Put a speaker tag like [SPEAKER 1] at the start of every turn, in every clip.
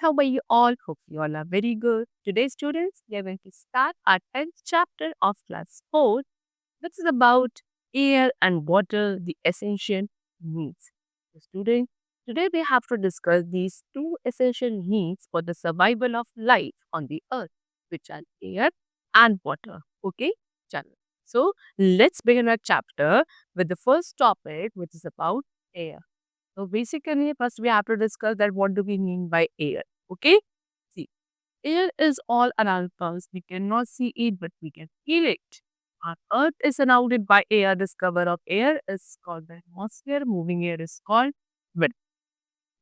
[SPEAKER 1] how are you all? Hope you all are very good. Today, students, we are going to start our 10th chapter of class 4. This is about air and water, the essential needs. So, students, today we have to discuss these two essential needs for the survival of life on the earth, which are air and water. Okay? Chalo. So, let's begin our chapter with the first topic, which is about air. So basically, first we have to discuss that what do we mean by air. Okay? See, air is all around us. We cannot see it, but we can feel it. Our earth is surrounded by air. This cover of air is called the atmosphere. Moving air is called wind.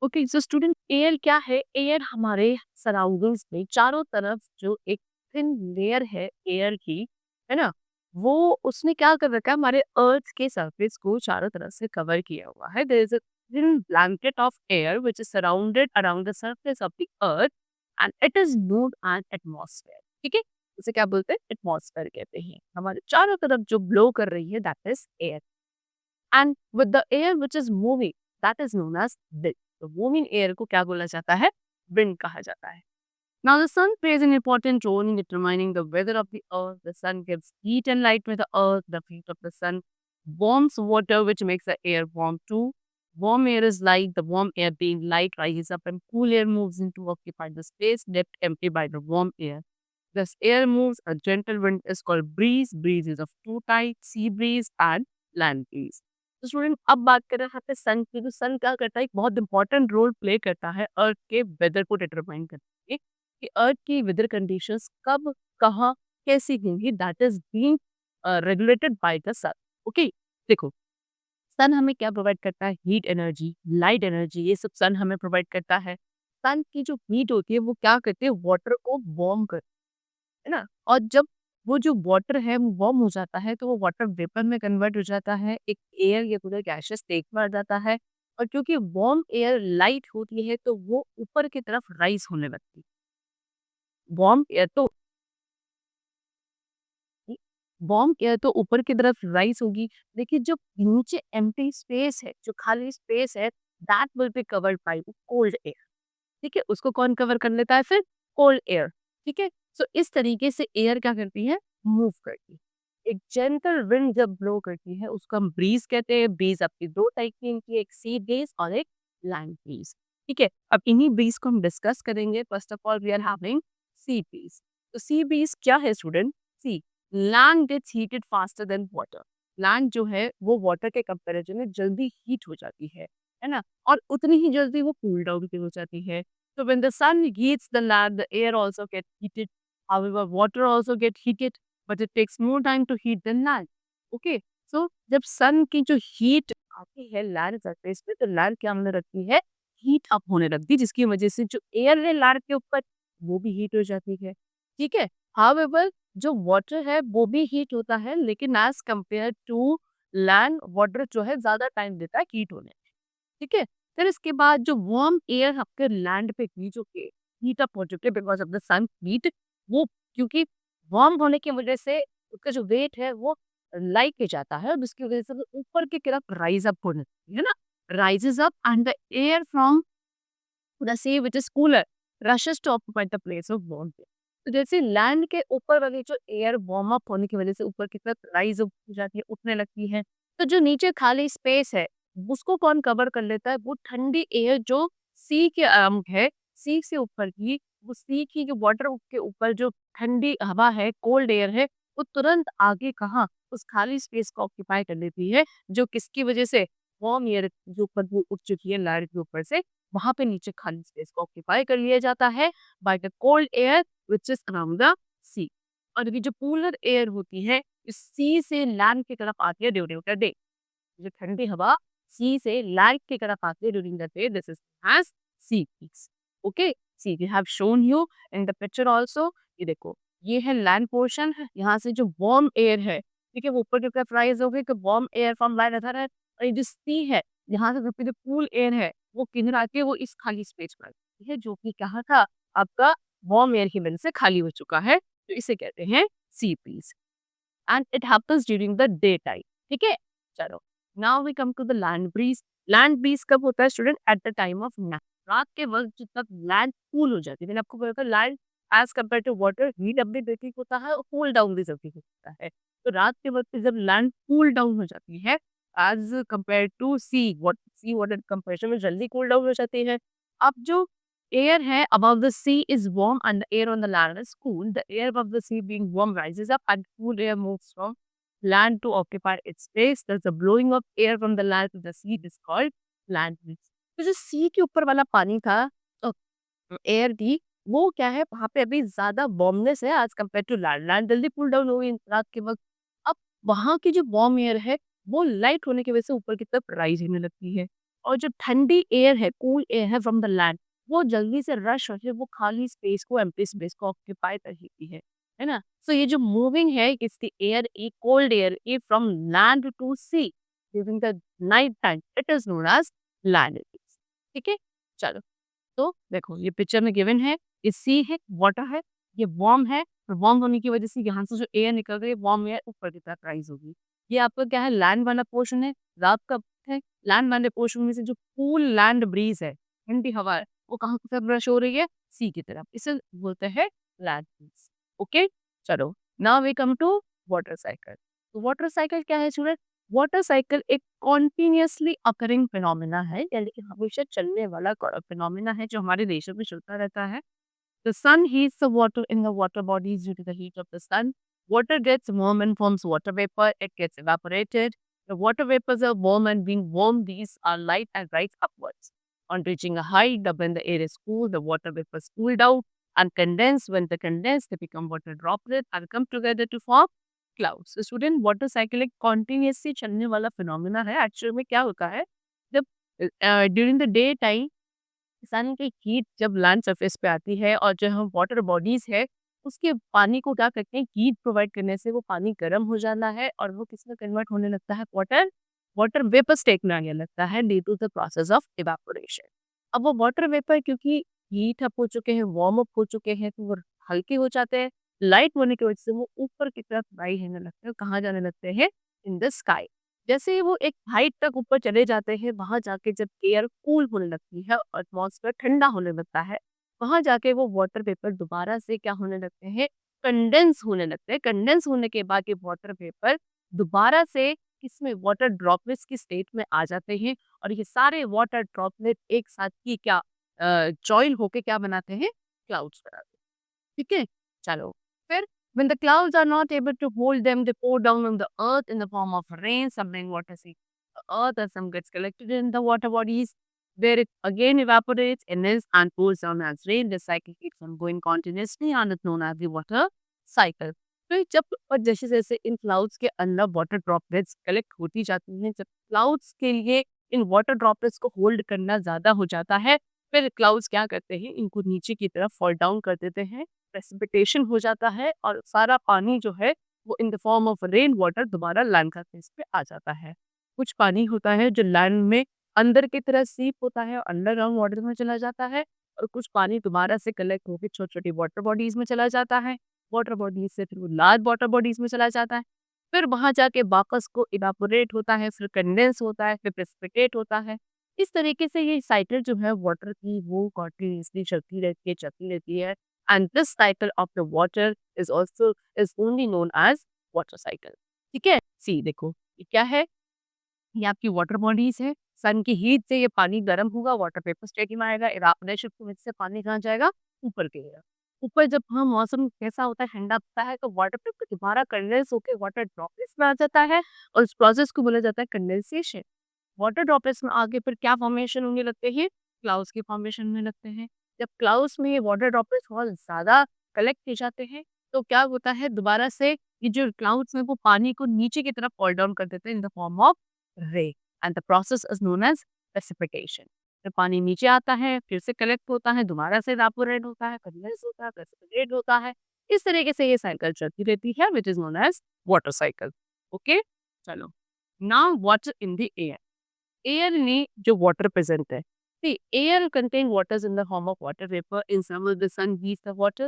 [SPEAKER 1] Okay so student air क्या है air हमारे surroundings में चारों तरफ जो एक thin layer है air की है ना वो उसने क्या कर रखा है हमारे अर्थ के सरफेस को चारों तरफ से कवर किया हुआ है there is a thin blanket of air which is surrounded around the surface of the earth and it is known as atmosphere ठीक है उसे क्या बोलते हैं एटमॉस्फेयर कहते हैं हमारे चारों तरफ जो ब्लो कर रही है that is air and with the air which is moving that is known as wind तो मूविंग एयर को क्या बोला जाता है विंड कहा जाता है Now the sun plays an important role in determining the weather of the earth. The sun gives heat and light to the earth. The heat of the sun warms water, which makes the air warm too. Warm air is light. The warm air being light rises up and cool air moves in to occupy the space left empty by the warm air. Thus air moves. A gentle wind is called breeze. Breeze is of two types, sea breeze and land breeze. तो student अब बात करें यहाँ पे सन की तो सन क्या करता है एक बहुत इंपॉर्टेंट रोल प्ले करता है अर्थ के वेदर को डिटरमाइन करने में कि अर्थ की वेदर कंडीशंस कब कहाँ कैसी होंगी that is being regulated by the sun okay देखो सन हमें क्या प्रोवाइड करता है हीट एनर्जी लाइट एनर्जी ये सब सन हमें प्रोवाइड करता है सन की जो हीट होती है वो क्या करती है वाटर को वार्म करती है ना और जब वो जो वाटर है वो वार्म हो जाता है तो वो वाटर वेपर में कन्वर्ट हो जाता है एक एयर या पूरा गैसेस स्टेट में आ जाता है और क्योंकि वार्म एयर लाइट होती है तो वो ऊपर की तरफ राइज होने लगती है वार्म एयर तो वार्म एयर तो ऊपर की तरफ राइज होगी लेकिन जो नीचे एम्प्टी स्पेस है जो खाली स्पेस है that will be covered by cold air ठीक है उसको कौन कवर कर लेता है फिर कोल्ड एयर ठीक है सो इस तरीके से एयर क्या करती है मूव करती है एक जेंटल विंड जब ब्लो करती है उसको हम ब्रीज कहते हैं ब्रीज आपकी दो टाइप की होती है एक सी ब्रीज और एक लैंड ब्रीज ठीक है अब इन्हीं ब्रीज को हम डिस्कस करेंगे first of all we are having sea breeze तो सी ब्रीज क्या है student see land gets heated faster than water land जो है वो वाटर के कंपेरिजन में जल्दी हीट हो जाती है ना और उतनी ही जल्दी वो कूल डाउन भी हो जाती है so when the sun heats the land the air also gets heated however water also get heated but it takes more time to heat than land okay so जब sun की जो heat आती है land surface पे तो land क्या होने लगती है हीट अप होने लगती है जिसकी वजह से जो एयर है लैंड के ऊपर वो भी हीट हो जाती है ठीक है हाउएवर जो वाटर है वो भी हीट होता है लेकिन as compare to land water जो है ज्यादा टाइम देता है हीट होने में ठीक है फिर इसके बाद जो वार्म एयर आपके लैंड पे की जो हीट अप हो चुके because of the sun heat वो क्योंकि वार्म होने की वजह से उसका जो वेट है वो लाइट के जाता है और जिसकी वजह से वो ऊपर की तरफ राइज अप होने लगती है ना rises up and the air from the sea which is cooler rushes to occupy the place of warm air तो जैसे लैंड के ऊपर वाली जो एयर वार्म अप होने की वजह से ऊपर की तरफ राइज अप हो जाती है उठने लगती है तो जो नीचे खाली स्पेस है उसको कौन कवर कर लेता है वो ठंडी एयर जो सी के है सी से ऊपर की वो सी की जो वाटर के ऊपर जो ठंडी हवा है कोल्ड एयर है वो तुरंत आगे कहाँ उस खाली स्पेस को ऑक्यूपाई कर लेती है जो किसकी वजह से वार्म एयर जो ऊपर वो उठ चुकी है लैंड के ऊपर से वहां पे नीचे खाली स्पेस को ऑक्यूपाई कर लिया जाता है by the cold air which is around the sea और ये जो पोलर एयर होती है इस सी से लैंड की तरफ आती है ड्यूरिंग द डे जो ठंडी हवा सी से लैंड की तरफ आते during the day this is as sea peaks okay see we have shown you in the picture also ये देखो ये है लैंड पोर्शन है यहाँ से जो वार्म एयर है ठीक है वो ऊपर की तरफ राइज हो गई तो warm air from land other है और ये जो सी है यहाँ से जो कूल एयर है वो किधर आके वो इस खाली स्पेस पर आती है जो कि कहा था आपका वार्म एयर की वजह से खाली हो चुका है तो इसे कहते हैं sea breeze and it happens during the day time ठीक है चलो now we come to the land breeze land breeze कब होता है student at the time of night रात के वक़्त जब तक लैंड कूल हो जाती है, मैंने आपको बोला था land as compare to water heat up भी जल्दी होता है और कूल डाउन भी जल्दी होता है। तो रात के वक़्त जब लैंड कूल डाउन हो जाती है as compare to sea water comparison में जल्दी कूल डाउन हो जाती है। अब जो एयर है above the sea is warm and the air on the land is cool. The air above the sea being warm rises up and cool air moves from land to occupy its space. Thus, the blowing of air from the land to the sea is called land breeze. तो जो सी के ऊपर वाला पानी था, air थी, वो क्या है वहाँ पे अभी ज़्यादा वार्मनेस है as compare to land. Land जल्दी कूल डाउन हो गई रात के वक़्त। अब वहाँ की जो वार्म एयर है, वो लाइट होने की वज़ह से ऊपर की तरफ राइज़ होने लगती है और जो ठंडी एयर है, कूल एयर है फ्रॉम द लैंड, वो जल्दी से रश होके वो खाली स्पेस को, एम्प्टी स्पेस को ऑक्यूपाई कर लेती है ना? सो ये जो मूविंग है it's the air a cold air a from land to sea during the night time it is known as land breeze. ठीक है? चलो। तो देखो ये पिक्चर में गिवन है, ये सी है, वाटर है, ये वार्म है और वार्म होने की वजह से यहाँ से जो एयर निकल रही है वार्म एयर ऊपर की तरफ राइज़ होगी। ये आपका क्या है लैंड वाला पोर्शन है, रात का वक़्त है, लैंड वाले पोर्शन में से जो कूल लैंड ब्रीज़ है, ठंडी हवा है, वो कहाँ की तरफ ब्रश हो रही है? सी की तरफ। इसे बोलते हैं लैंड ब्रीज़। ओके? चलो, now we come to water cycle. तो वाटर साइकिल क्या है स्टूडेंट? वाटर साइकिल एक कॉन्टिन्यूअसली अकरिंग फिनोमेना है यानी कि हमेशा चलने वाला फिनोमेना है जो हमारे देशों में चलता रहता है। The sun heats the water in the water bodies due to the heat of the sun. Water gets warm and forms water vapor. It gets evaporated. The water vapors are warm and being warm, these are light and rise upwards. On reaching a height, when the air is cool, the water vapors cool down and condense. When they condense, they become water droplets and come together to form clouds. So student, water cycle एक continuously चलने वाला phenomena है. Actually में क्या होता है जब during the day time सन की हीट जब लैंड सरफेस पे आती है और जो हम वाटर बॉडीज है उसके पानी को क्या करते हैं हीट प्रोवाइड करने से वो पानी गर्म हो जाना है और वो किसमें कन्वर्ट होने लगता है वाटर वाटर वेपर स्टेट में आने लगता है due to the process of evaporation. अब वो वाटर वेपर क्योंकि हीट अप हो चुके हैं वार्म अप हो चुके हैं तो वो हल्के हो जाते हैं लाइट होने की वजह से वो ऊपर की तरफ राइज होने लगते हैं कहाँ जाने लगते हैं इन द स्काई। जैसे ही वो एक हाइट तक ऊपर चले जाते हैं, वहाँ जाके जब एयर कूल होने लगती है और एटमॉस्फेयर ठंडा होने लगता है, वहाँ जाके वो वाटर वेपर दोबारा से क्या होने लगते हैं, कंडेंस होने लगते हैं। कंडेंस होने के बाद ये वाटर वेपर दोबारा से इसमें वाटर ड्रॉपलेट्स की स्टेट में आ जाते हैं और ये सारे वाटर ड्रॉपलेट एक साथ ही क्या जॉइन होके क्या बनाते हैं, क्लाउड्स बनाते हैं। ठीक है? चलो, फिर when the clouds are not able to hold them, they pour down on the earth in the form of rain, some rainwater seeps the earth and some gets collected in the water bodies, where it again evaporates, emits and pours down as rain. The cycle keeps on going continuously and it's known as the water cycle. तो जब और जैसे जैसे इन clouds के अंदर water droplets collect होती जाती हैं, जब क्लाउड्स के लिए इन वाटर ड्रॉपलेट्स को होल्ड करना ज़्यादा हो जाता है, फिर क्लाउड्स क्या करते हैं, इनको नीचे की तरफ फॉल डाउन कर देते हैं प्रेसिपिटेशन हो जाता है और सारा पानी जो है वो इन the form of rain water दोबारा लैंड का फेस पे आ जाता है। कुछ पानी होता है जो लैंड में अंदर की तरह सीप होता है और अंडरग्राउंड वाटर में चला जाता है और कुछ पानी दोबारा से कलेक्ट होकर छोटी-छोटी वाटर बॉडीज में चला जाता है। वाटर बॉडीज से फिर वो लार्ज वाटर बॉडीज में चला जाता है। फिर वहाँ जाके वापस को इवापोरेट होता है, फिर कंडेंस होता है, फिर प्रेसिपिटेट होता है। इस तरीके से ये साइकिल जो है वाटर की वो कंटिन्यूअसली चलती रहती है। And this cycle of the water is only known as water cycle. ठीक है? सी देखो ये क्या है? ये आपकी वाटर बॉडीज है। सन की हीट से ये पानी गर्म होगा, वाटर वेपर स्टेट में आएगा, इवापोरेशन की वजह से पानी कहाँ जाएगा? ऊपर की तरफ। ऊपर जब हाँ मौसम कैसा होता है, ठंडा होता है तो वाटर वेपर दोबारा कंडेंस होकर वाटर ड्रॉपलेट्स में आ जाता है और इस प्रोसेस को बोला जाता है कंडेंसेशन। वाटर ड्रॉपलेट्स में आगे फिर क्या फॉर्मेशन होने लगते हैं? क्लाउड्स की फॉर्मेशन होने लगते हैं। जब क्लाउड्स में ये वाटर ड्रॉपलेट्स बहुत ज़्यादा कलेक्ट किए जाते हैं, तो क्या होता है दोबारा से ये जो क्लाउड्स में वो पानी को नीचे की तरफ फॉल डाउन कर देते हैं in the form of rain and the process is known as precipitation. फिर पानी नीचे आता है, फिर से कलेक्ट होता है, दोबारा से इवापोरेट होता है, कंडेंस होता है, प्रेसिपिटेट होता है। इस तरीके से ये साइकिल चलती रहती है which is known as water cycle. Okay? चलो, now water in the air. Air में जो वाटर प्रेजेंट है, see air contain waters in the form of water vapor. In summer the sun heats the water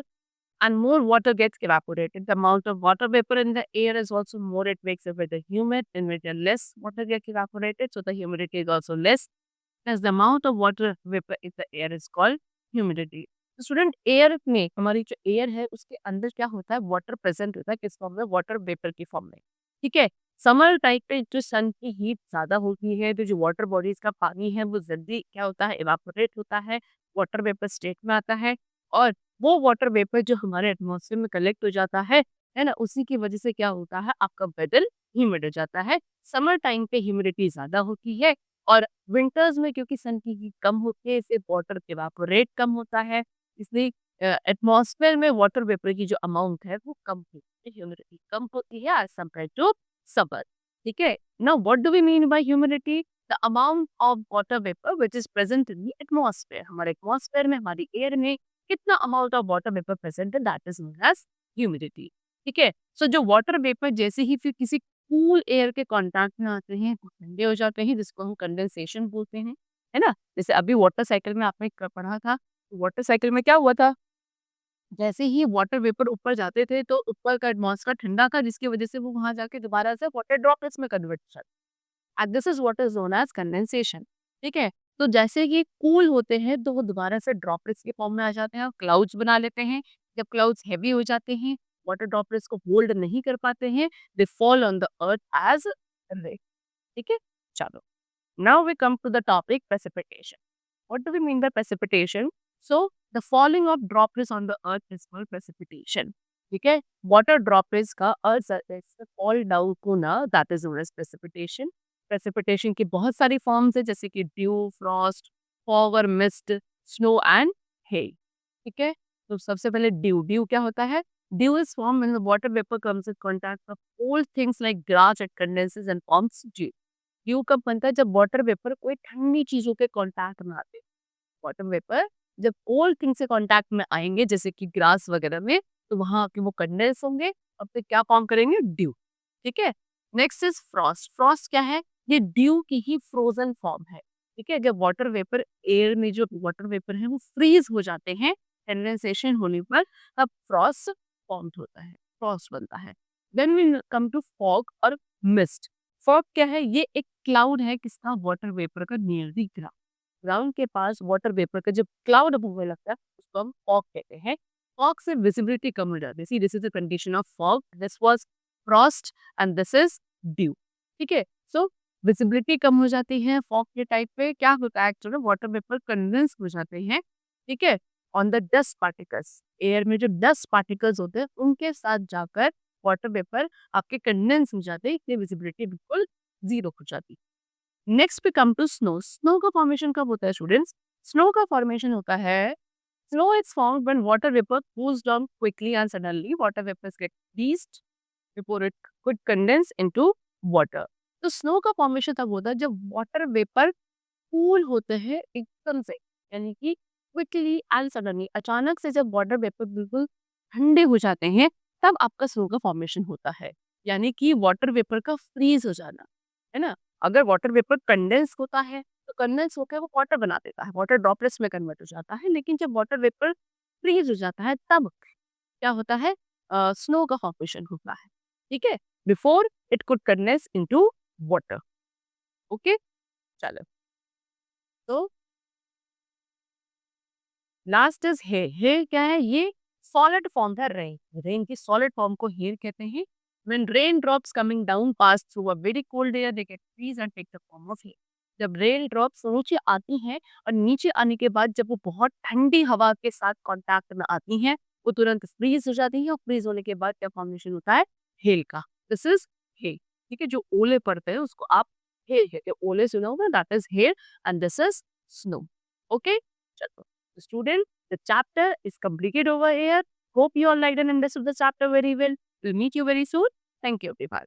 [SPEAKER 1] and more water gets evaporated. The amount of water vapor in the air is also more. It makes it weather humid. In winter less water gets evaporated, so the humidity is also less. as the amount of water vapor in the air is called humidity. तो student air में हमारी जो air है उसके अंदर क्या होता है, वाटर प्रेजेंट होता है, किस फॉर्म में, वाटर वेपर की फॉर्म में। ठीक है, समर टाइम पे जो सन की हीट ज्यादा होती है तो जो वाटर बॉडीज का पानी है वो जल्दी क्या होता है, इवापोरेट होता है, वाटर वेपर स्टेट में आता है। और वो वाटर वेपर जो हमारे एटमॉस्फेयर में कलेक्ट हो जाता है ना, उसी की वजह से क्या होता है, आपका वेदर ह्यूमिड हो जाता है। समर टाइम पे ह्यूमिडिटी ज्यादा होती है और विंटर्स में क्योंकि सन की हीट कम होती है इससे वाटर इवापोरेट कम होता है, इसलिए एटमॉस्फेयर में वाटर वेपर की जो अमाउंट है वो कम होती है, ह्यूमिडिटी कम होती है एज कम्पेयर टू समर। ठीक है, now what do we mean by humidity, the amount of water vapour which is present in the atmosphere, हमारे एटमॉस्फेयर में, हमारी एयर में कितना amount of water vapour present है, that is known as humidity. ठीक है, सो जो वाटर वेपर जैसे ही फिर किसी कूल एयर के कांटेक्ट में आते हैं वो ठंडे हो जाते हैं, जिसको हम कंडेंसेशन बोलते हैं, है ना। जैसे अभी वाटर साइकिल में आपने पढ़ा था, वाटर साइकिल में क्या हुआ था, जैसे ही वाटर वेपर ऊपर जाते थे तो ऊपर का एटमॉस्फेयर ठंडा था जिसकी वजह से वो वहां जाके दोबारा से वाटर ड्रॉपलेट्स में कन्वर्ट हो जाता है, this is what is known as condensation. ठीक है, तो जैसे ये कूल होते हैं तो वो दोबारा से ड्रॉपलेट्स के फॉर्म में आ जाते हैं और क्लाउड्स बना लेते हैं। जब क्लाउड्स हैवी हो जाते हैं, वाटर ड्रॉपलेट्स को होल्ड नहीं कर पाते हैं, they fall on the earth as rain. ठीक है, चलो, now we come to the topic precipitation. What do we mean by precipitation? So, the falling of droplets on the earth is called precipitation. ठीक है, water droplets का earth surface पे fall down होना, that is known as precipitation. Precipitation की बहुत सारी forms है जैसे कि dew, frost, fog और mist, snow and hail. ठीक है, तो सबसे पहले dew क्या होता है? Dew is formed when the water vapor comes in contact with cold things like grass and condenses and forms dew. Due कब बनता है, जब वाटर वेपर कोई ठंडी चीजों के कांटेक्ट में आते हैं। वाटर वेपर जब कोल्ड थिंग से कांटेक्ट में आएंगे जैसे कि ग्रास वगैरह में, तो वहां आके वो कंडेंस होंगे और फिर क्या फॉर्म करेंगे, ड्यू। ठीक है, नेक्स्ट इज फ्रॉस्ट। फ्रॉस्ट क्या है, ये ड्यू की ही फ्रोजन फॉर्म है। ठीक है, जब वाटर वेपर, एयर में जो वाटर वेपर है वो फ्रीज हो जाते हैं कंडेंसेशन होने पर, तब फ्रॉस्ट फॉर्म होता है, फ्रॉस्ट बनता है। Then we come to fog और मिस्ट। फॉग क्या है, ये एक क्लाउड है किसका, वाटर वेपर का नियर द ग्राउंड। ग्राउंड के पास वाटर वेपर का जब क्लाउड होने लगता है उसको हम फॉग कहते हैं। फॉग से विजिबिलिटी कम हो जाती है, see this is the condition of fog, this was Frost and this is due. ठीक है, सो विजिबिलिटी कम हो जाती है फॉग के टाइप पे, क्या होता है एक्चुअली, वाटर वेपर कंडेंस हो जाते हैं। ठीक है, on the dust particles, air में जो डस्ट पार्टिकल्स होते हैं उनके साथ जाकर वाटर वेपर आपके कंडेंस हो जाते हैं, इसलिए विजिबिलिटी बिल्कुल जीरो हो जाती है। नेक्स्ट पे कम टू स्नो। स्नो का फॉर्मेशन कब होता है स्टूडेंट्स, स्नो का फॉर्मेशन होता है, snow is formed when water vapour cools down quickly and suddenly water vapours get freezed before it could condense into water. तो स्नो का फॉर्मेशन तब होता है जब वाटर वेपर कूल होते हैं एकदम से, यानी कि क्विकली एंड सडनली, अचानक से जब वाटर वेपर बिल्कुल ठंडे हो जाते हैं तब आपका स्नो का फॉर्मेशन होता है, यानी कि वाटर वेपर का फ्रीज हो जाना, है ना। अगर वाटर वेपर कंडेंस होता है तो कंडेंस होकर वो वाटर बना देता है, वाटर ड्रॉपलेट्स में कन्वर्ट हो जाता है, लेकिन जब वाटर वेपर फ्रीज हो जाता है तब क्या होता है, स्नो का फॉर्मेशन होता है। ठीक है, before it could condense into water. Okay, चलो, तो लास्ट इज हेयर। हेयर क्या है, ये सॉलिड फॉर्म है रेन, रेन की सॉलिड फॉर्म को हेयर कहते हैं। When rain drops coming down pass through a very cold air they get freeze and take the form of hail. जब rain drops नीचे आती हैं और नीचे आने के बाद जब वो बहुत ठंडी हवा के साथ कांटेक्ट में आती हैं वो तुरंत फ्रीज हो जाती है, और फ्रीज होने के बाद क्या फॉर्मेशन होता है, हेल का। This is hello. ठीक है, जो ओले पड़ते हैं उसको आप हेल कहते हैं, ओले सुना होगा, that is hello and this is snow. Okay, चलो student, the chapter is completed over here. Hope you all liked and understood the chapter very well. We'll meet you very soon. Thank you, everyone.